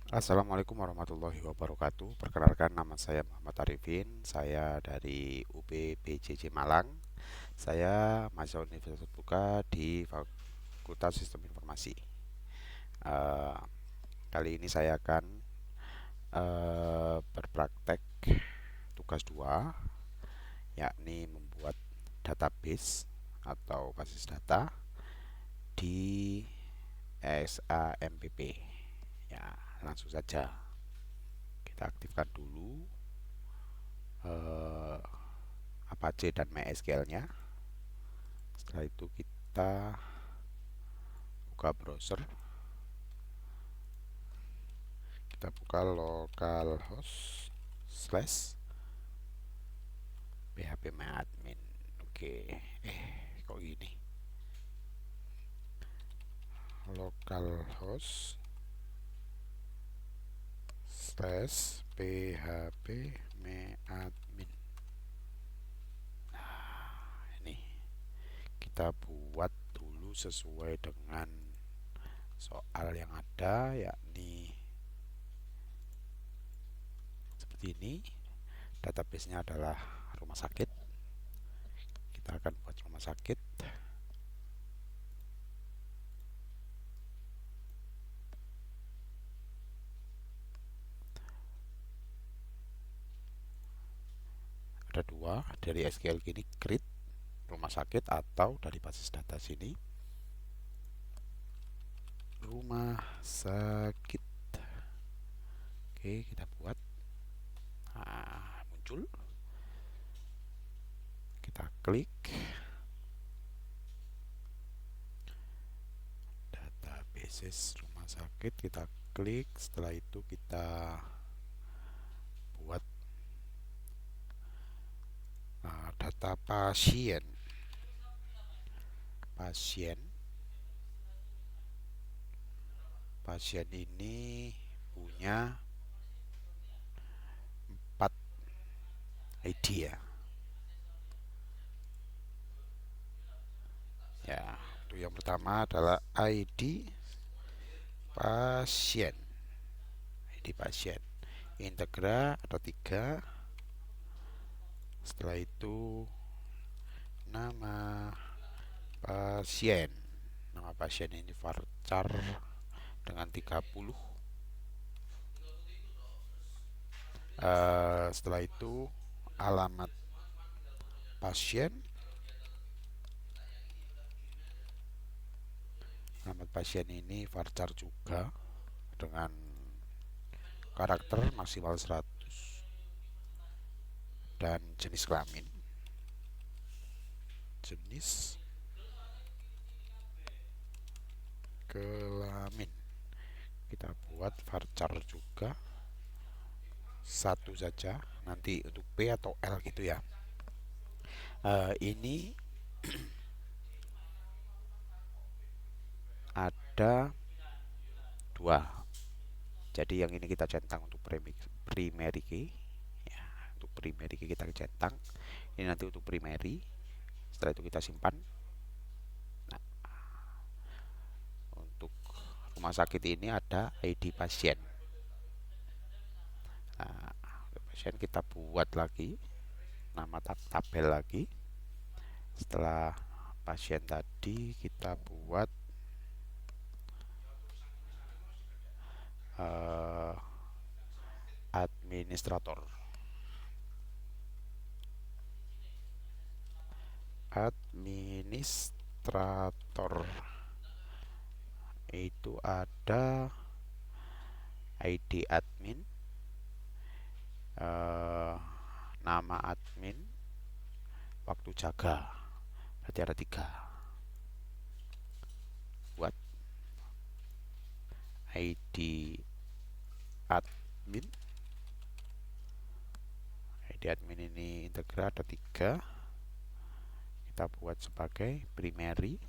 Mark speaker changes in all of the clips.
Speaker 1: Assalamualaikum warahmatullahi wabarakatuh. Perkenalkan, nama saya Muhammad Arifin. Saya dari UPBJJ Malang. Saya mahasiswa Universitas Terbuka di Fakultas Sistem Informasi. Eh, Kali ini saya akan berpraktek tugas 2, yakni membuat database atau basis data di SAMPP. Ya, langsung saja kita aktifkan dulu eh, Apache dan MySQL-nya. Setelah itu kita buka browser, kita buka localhost slash phpMyAdmin. Oke, kok gini? Localhost slash phpMyAdmin. Ini kita buat dulu sesuai dengan soal yang ada, yakni seperti ini. Database-nya adalah rumah sakit. Kita akan buat rumah sakit. Ada dua, dari SQL gini create rumah sakit, atau dari basis data sini rumah sakit. Oke, kita buat. Muncul, kita klik databases rumah sakit, kita klik. Setelah itu kita buat data pasien. Pasien ini punya 4 ID ya. Ya, untuk yang pertama adalah ID pasien. ID pasien. Integra ada 3. Setelah itu nama pasien. Nama pasien ini varchar dengan 30. Setelah itu alamat pasien. Alamat pasien ini varchar juga dengan karakter maksimal 100 dan jenis kelamin. Jenis kelamin kita buat varchar juga satu saja, nanti untuk P atau L gitu ya. Ini ada 2, jadi yang ini kita centang untuk primary key ya. Untuk primary key kita centang, ini nanti untuk primary. Setelah itu kita simpan. Nah, untuk rumah sakit ini ada ID pasien. Nah, pasien kita buat lagi nama tabel lagi. Setelah pasien tadi kita buat administrator. Administrator itu ada ID admin, nama admin, waktu jaga. Berarti ada 3. Buat ID admin. ID admin ini integra ada 3. Kita buat sebagai primary.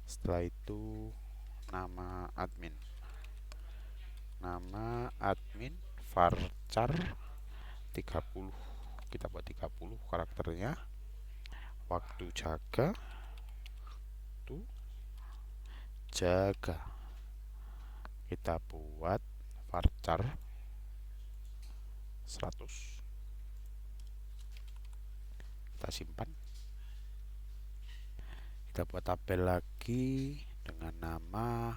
Speaker 1: Setelah itu nama admin. Nama admin varchar 30. Kita buat 30 karakternya. Waktu jaga tuh jaga. Kita buat varchar 100, kita simpan. Kita buat tabel lagi dengan nama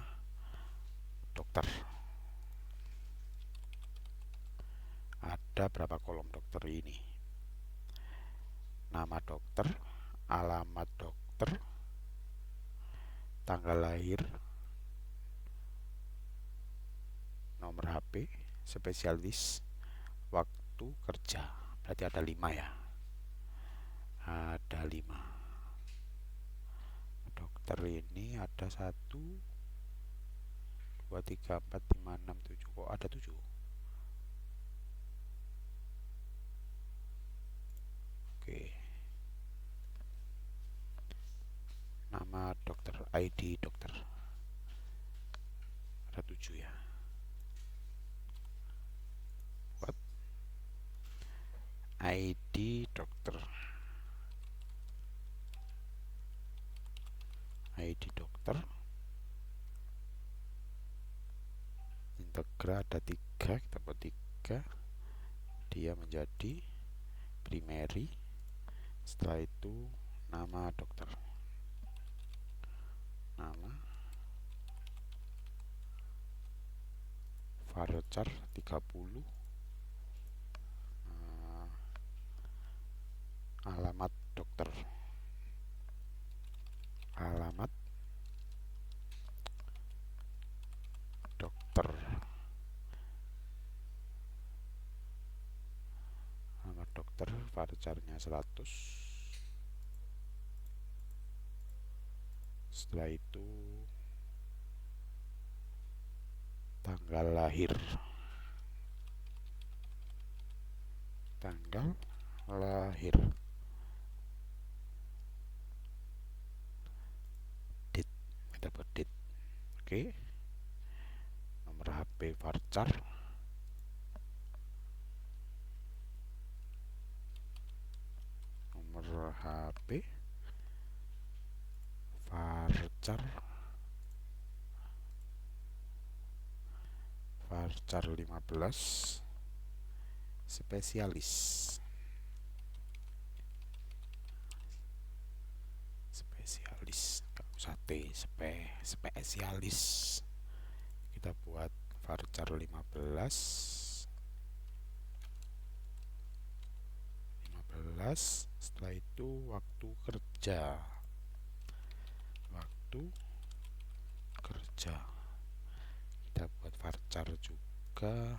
Speaker 1: dokter. Ada berapa kolom dokter ini? Nama dokter, alamat dokter, tanggal lahir, nomor HP, spesialis, waktu kerja. Berarti ada 5 ya. Ada 5. Dokter ini ada 1, 2, 3, 4, 5, 6, 7. Kok ada 7? Oke. Nama dokter, ID dokter. Ada 7 ya. What? ID dokter. ID dokter. Integra ada 3, kita buat 3. Dia menjadi primary. Setelah itu nama dokter. Nama varchar 30. Alamat dokter. Alamat dokter. Alamat dokter, varcharnya 100. Setelah itu tanggal lahir. Tanggal lahir. Date. Kita buat date. Oke. Nomor HP varchar. Nomor HP varchar. Varchar 15. Spesialis. Spesialis. Enggak usah T, spesialis. Kita buat varchar 15. 15. Setelah itu waktu kerja. Waktu kerja. Kita buat varchar juga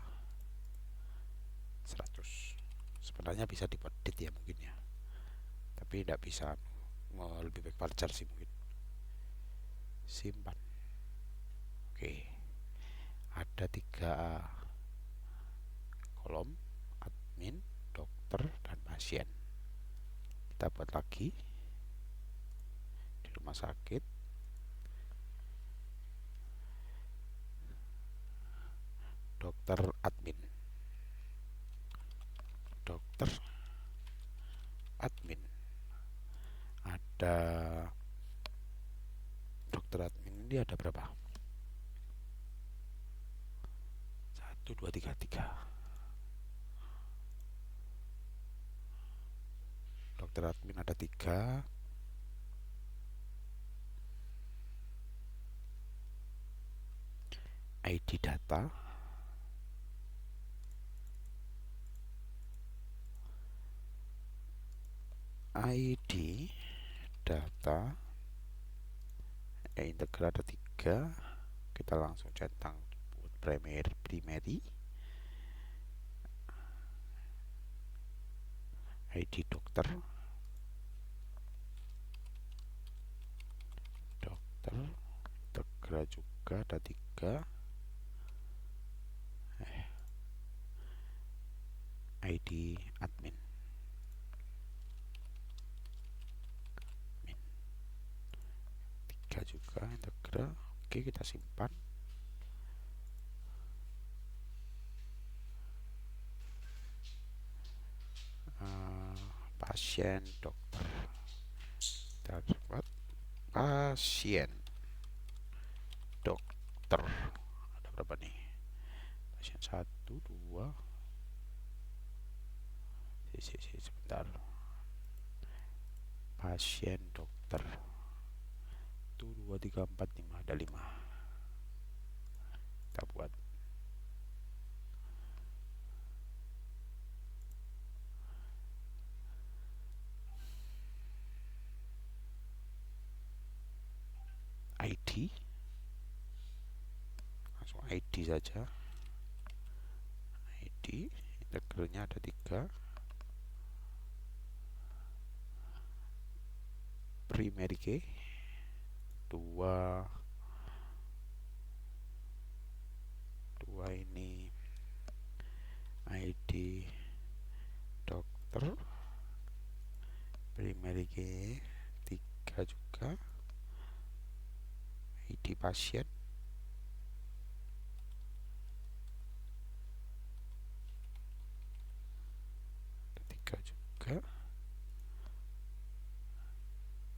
Speaker 1: 100. Sebenarnya bisa dibuat date ya mungkin ya. Tapi tidak bisa, lebih baik varchar sih mungkin. Simpan. Oke. Ada 3 kolom, admin, dokter, dan pasien. Kita buat lagi di rumah sakit. Dokter admin. Dokter admin. Ada dokter admin ini ada berapa? 1, 2, 3, 3. Dokter admin ada 3. ID data. ID data. Integra ada 3. Kita langsung centang buat primary. ID dokter. Integra juga ada 3. ID admin. 3 juga integra. Oke, kita simpan. Pasien dokter. Kita buat pasien dokter. Ada berapa nih? Pasien dua, sebentar. Pasien dokter. 2 3 4 5, ada 5. Kita buat ID, langsung ID saja. ID integernya ada 3. Primary key 2. 2 ini ID dokter. Primary key 3 juga. ID pasien 3 juga.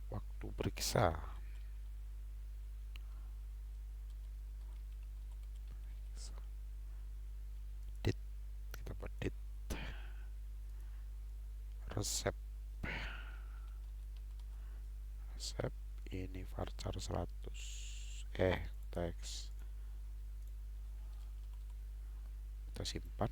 Speaker 1: Waktu periksa date, kita buat date. Resep ini varchar 100 teks kita simpan.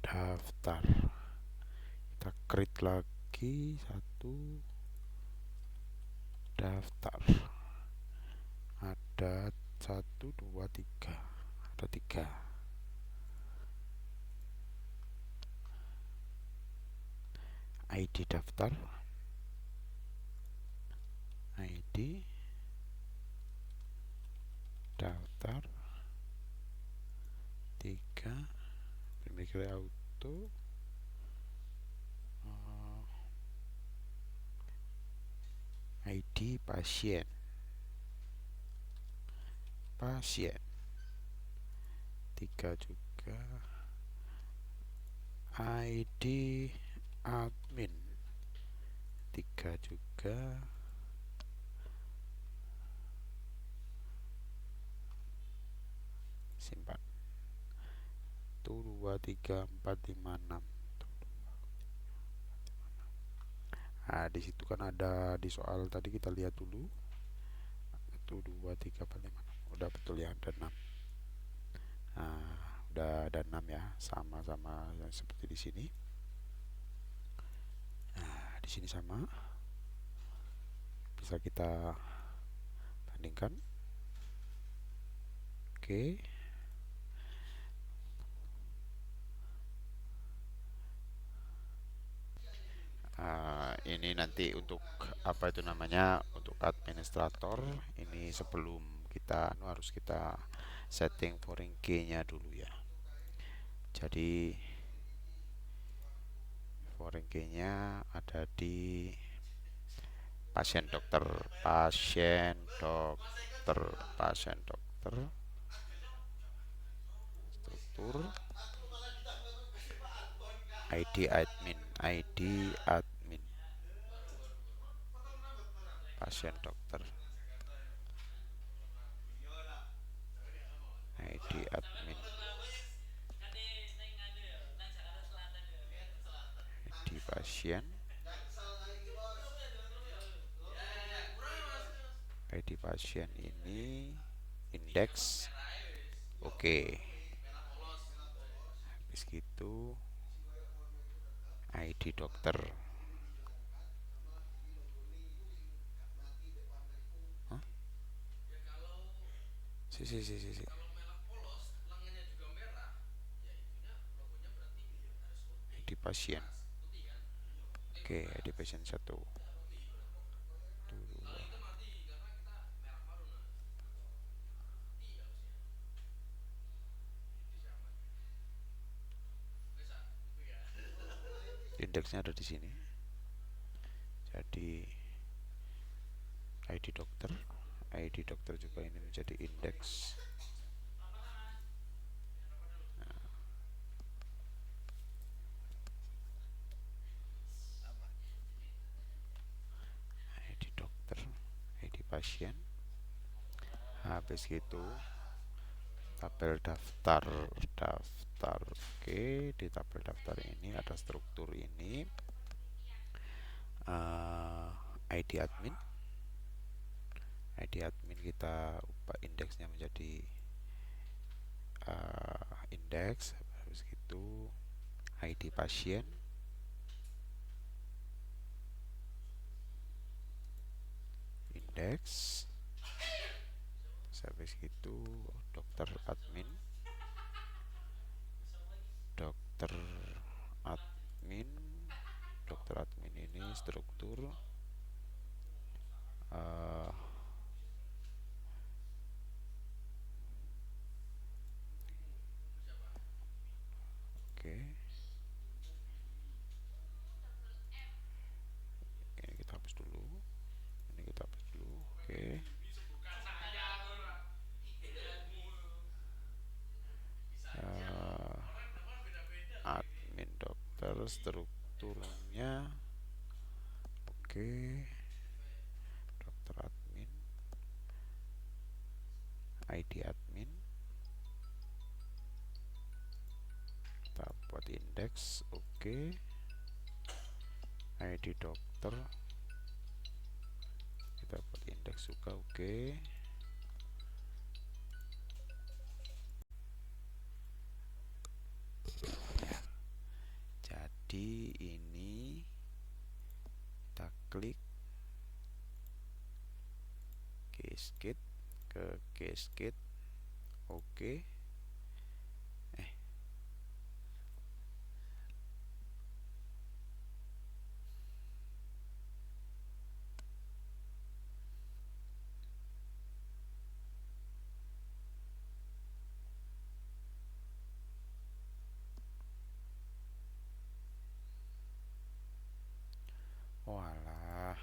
Speaker 1: Daftar, kita create lagi satu daftar. Ada 1 2 3, ada 3. ID daftar, ID daftar 3. Primary auto, ID pasien 3 juga. ID admin 3 juga. Simpan. 1 2 3 4 5 6. Nah, di situ kan ada di soal tadi, kita lihat dulu. 1 2 3 4 5 6. Udah betul ya, ada 6. Nah, udah ada 6 ya, sama-sama seperti di sini. Nah, di sini sama. Bisa kita bandingkan. Oke. Ini nanti untuk apa itu namanya, untuk administrator. Ini sebelum kita harus kita setting foreign key-nya dulu ya. Jadi foreign key-nya ada di pasien dokter, struktur, ID admin, pasien dokter, ID admin, ID pasien, ID pasien ini indeks. Oke. Habis gitu ID dokter. Hah? Si. ID pasien. Oke, ID pasien 1. Indeksnya ada di sini. Jadi ID dokter juga ini menjadi indeks. pasien. Habis gitu tabel daftar daftar. Oke, di tabel daftar ini ada struktur ini, ID admin. ID admin kita ubah indeksnya menjadi indeks. Habis itu ID pasien, indeks. Terus habis itu dokter admin, dokter admin. Dokter admin ini struktur uh, oke. Ini kita hapus dulu. Ini kita hapus dulu. Oke. Uh, admin dokter strukturnya. Oke. Dokter admin, ID admin. Kita buat indeks. Oke. ID dokter kita buat indeks juga. Oke. Ya, jadi ini kita klik cascade ke cascade. Oke. Walah,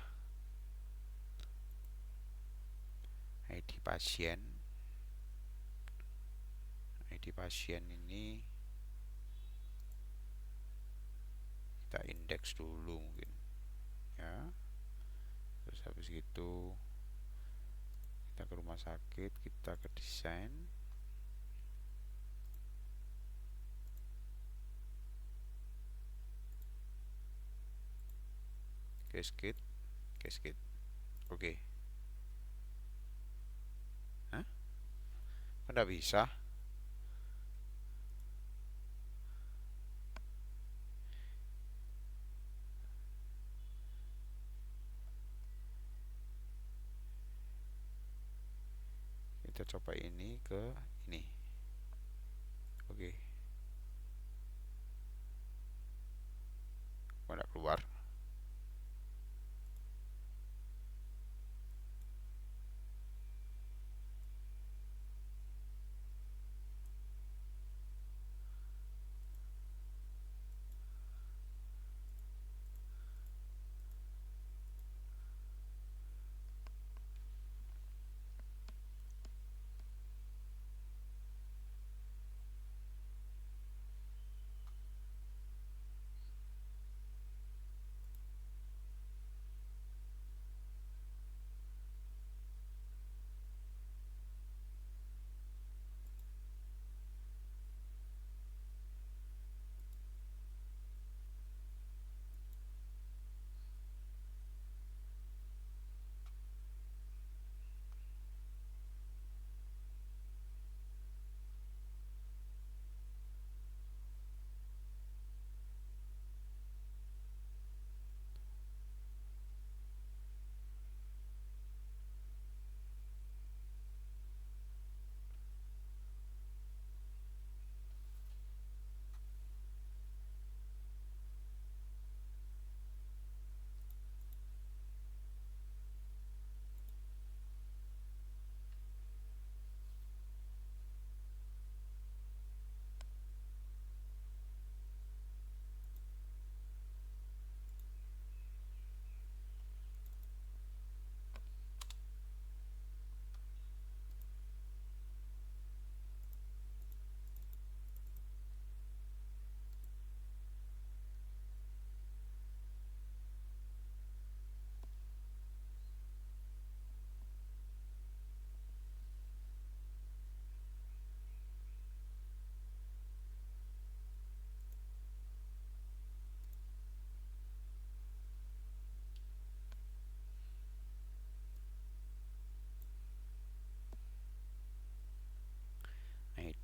Speaker 1: ID pasien. ID pasien ini kita indeks dulu mungkin ya. Terus habis itu kita ke rumah sakit, kita ke desain, cascade, cascade. Oke. Hah? Kok nggak bisa? Kita coba ini ke ini. Oke. Kok nggak keluar?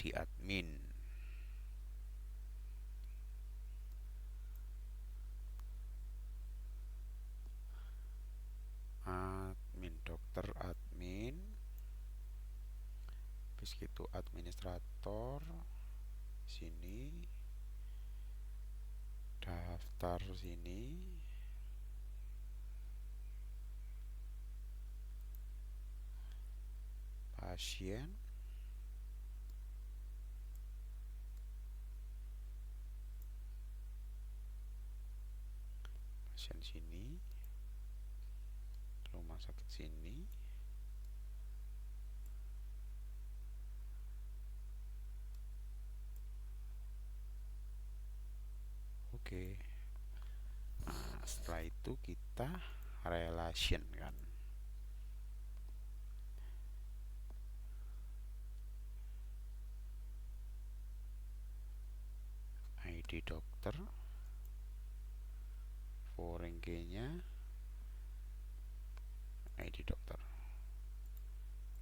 Speaker 1: ID admin. Admin, dokter admin. Habis gitu administrator sini, daftar sini, pasien, pasien sini, rumah sakit sini. Oke. Nah, setelah itu kita relation kan. ID dokter, foreign key-nya ID dokter.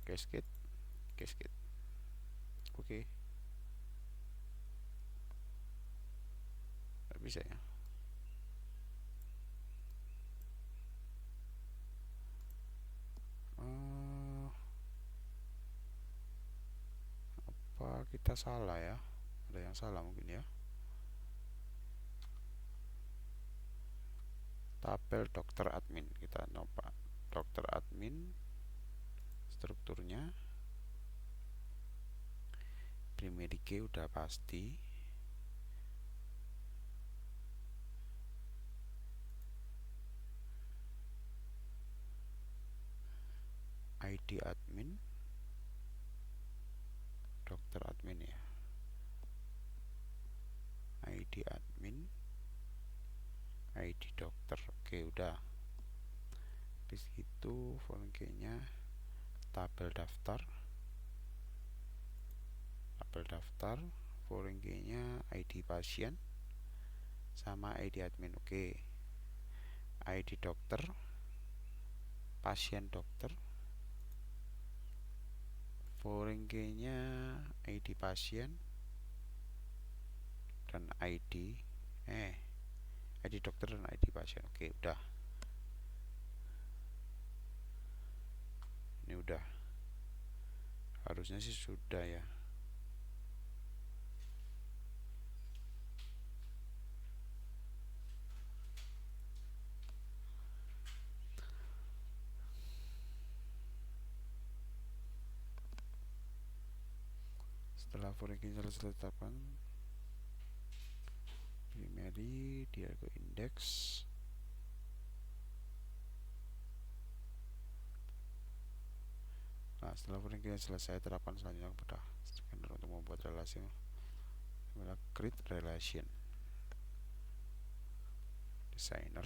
Speaker 1: Cascade, cascade. Oke. Nggak bisa ya. Apa kita salah ya? Ada yang salah mungkin ya. Tabel dokter admin kita coba. Dokter admin strukturnya primary key udah pasti. ID admin, dokter admin ya. ID admin, ID dokter. Oke, udah. Habis itu foreign key-nya tabel daftar. Tabel daftar, foreign key-nya ID pasien sama ID admin. Oke. ID dokter, pasien dokter, foreign key-nya ID pasien dan ID dokter dan ID pasien. Oke, udah. Ini udah. Harusnya sih sudah ya. Setelah foreign key selesai ditetapkan, primary dia ke index. Nah, setelah foreign key selesai, terapkan selanjutnya kepada scanner untuk membuat relasi. Create relation. Designer,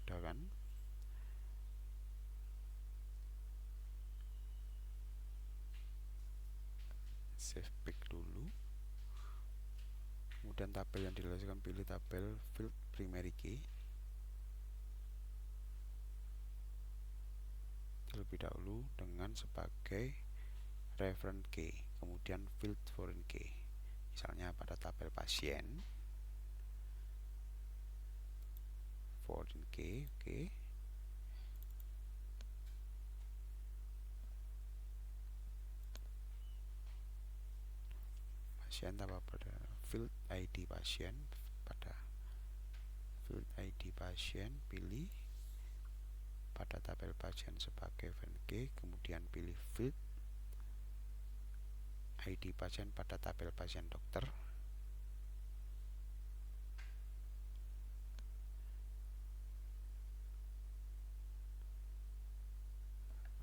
Speaker 1: udah kan? Save pick dulu. Kemudian tabel yang direlasikan, pilih tabel field primary key terlebih dahulu dengan sebagai reference key, kemudian field foreign key. Misalnya pada tabel pasien, foreign key, oke. Pasien tambah pada field ID pasien, pada field ID pasien pilih pada tabel pasien sebagai foreign key, kemudian pilih field ID pasien pada tabel pasien dokter.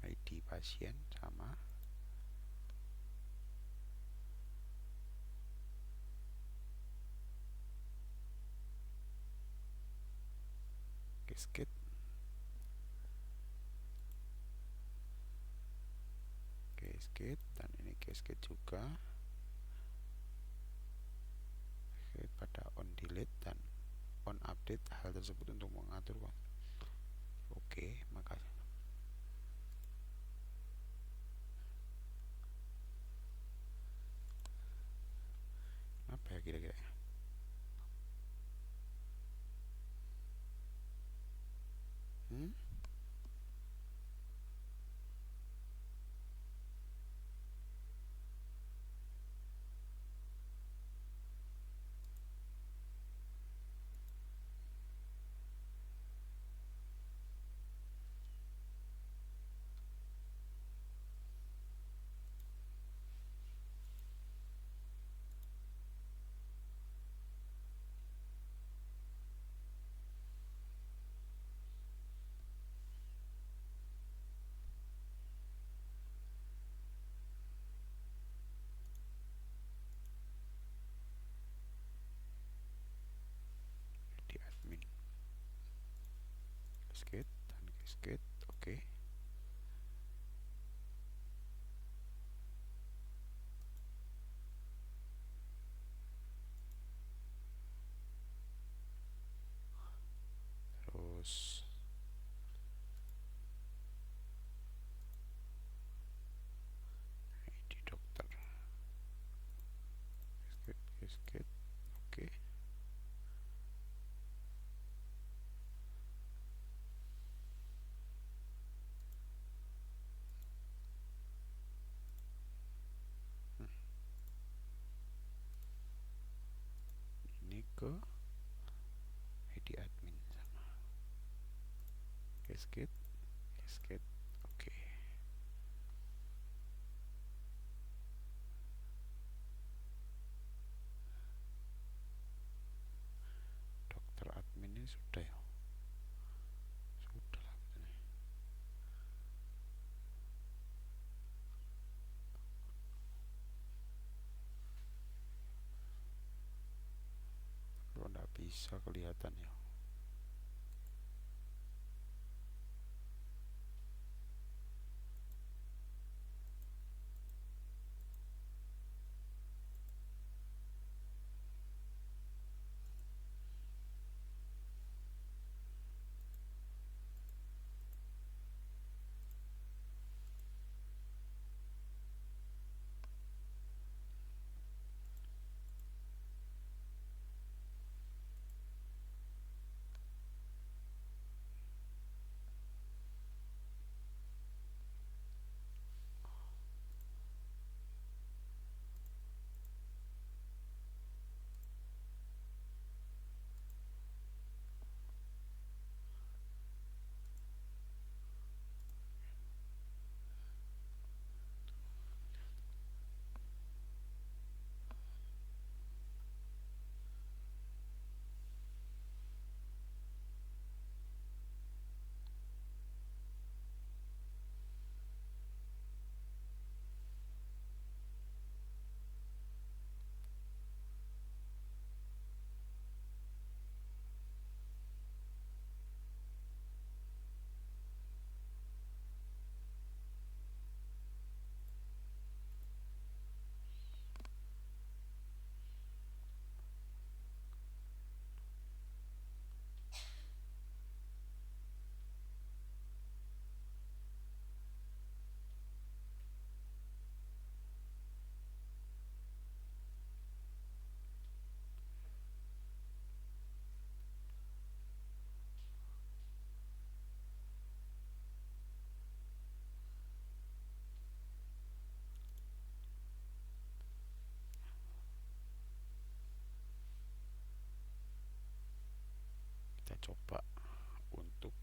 Speaker 1: ID pasien sama cascade, dan ini cascade juga. Pada on delete dan on update hal tersebut untuk mengatur. Oke, makasih. Apa ya kira-kira? Hmm? Di admin cascade dan cascade. Oke. Terus ID dokter cascade cascade. Oke. Hmm, ini ke ID admin sama cascade cascade. Oke. Dokter admin ini sudah ya. Sudah lah betulnya. Kalau nggak bisa kelihatan ya. Kita coba untuk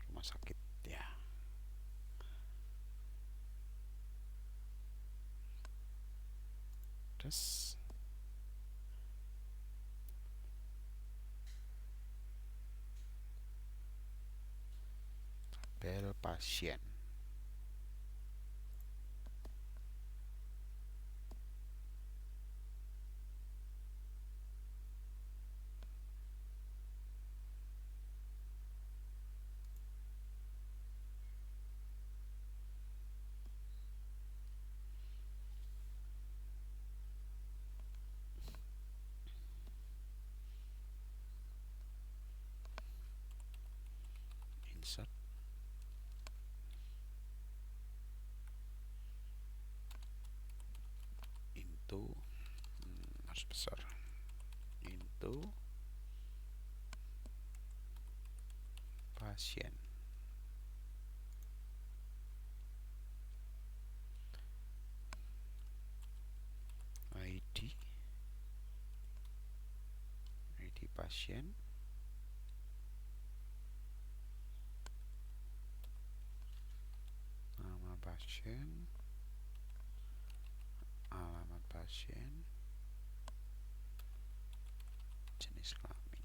Speaker 1: rumah sakit ya. Terus tabel pasien. insert into, harus besar, into pasien ID, pasien, nama pasien, alamat pasien, jenis kelamin.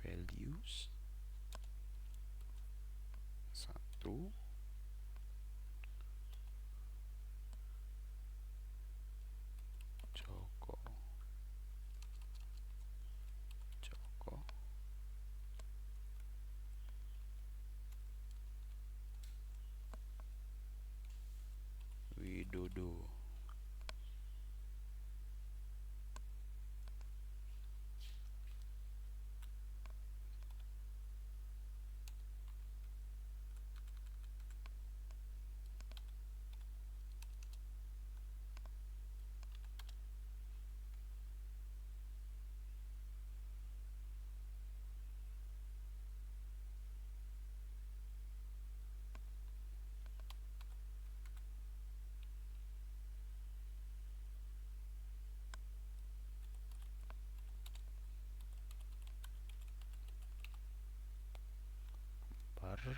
Speaker 1: Values 1, Joko, Joko, Widodo. Per ya.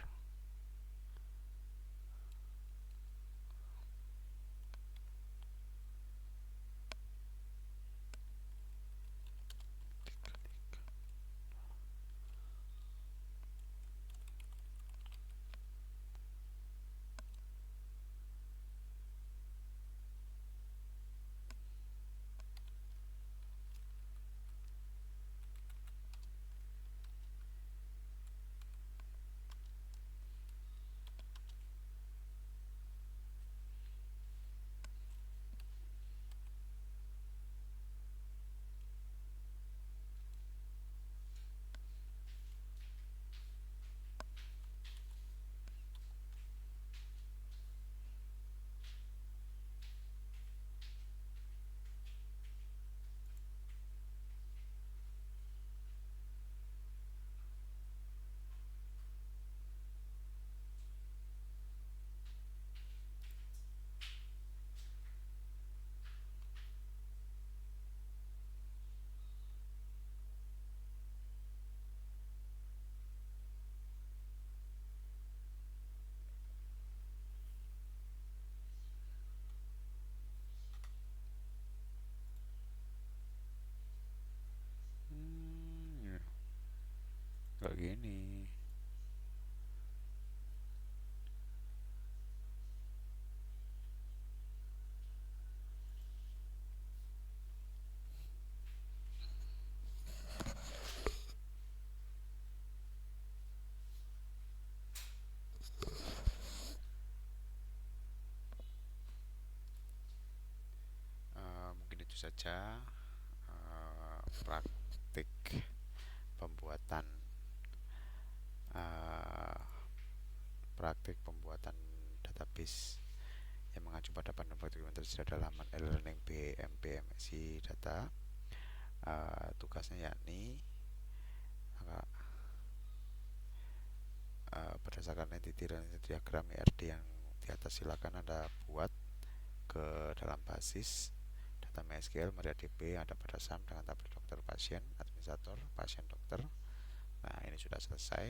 Speaker 1: Kayak gini. Mungkin itu saja praktik pembuatan eh, praktik pembuatan database yang mengacu pada panduan praktik yang tersedia dalam halaman e-learning BMPMSI data. Tugasnya yakni berdasarkan entity dan diagram ERD yang di atas, silakan Anda buat ke dalam basis data MySQL MariaDB yang ada pada SAM dengan tabel dokter pasien, administrator, pasien dokter. Nah, ini sudah selesai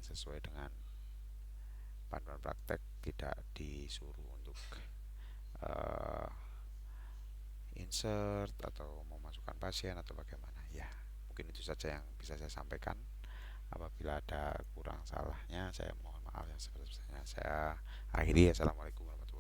Speaker 1: sesuai dengan panduan praktek, tidak disuruh untuk uh, insert atau memasukkan pasien atau bagaimana. Ya, mungkin itu saja yang bisa saya sampaikan. Apabila ada kurang salahnya, saya mohon maaf yang sebesar-besarnya. Saya akhiri. Assalamualaikum warahmatullahi wabarakatuh.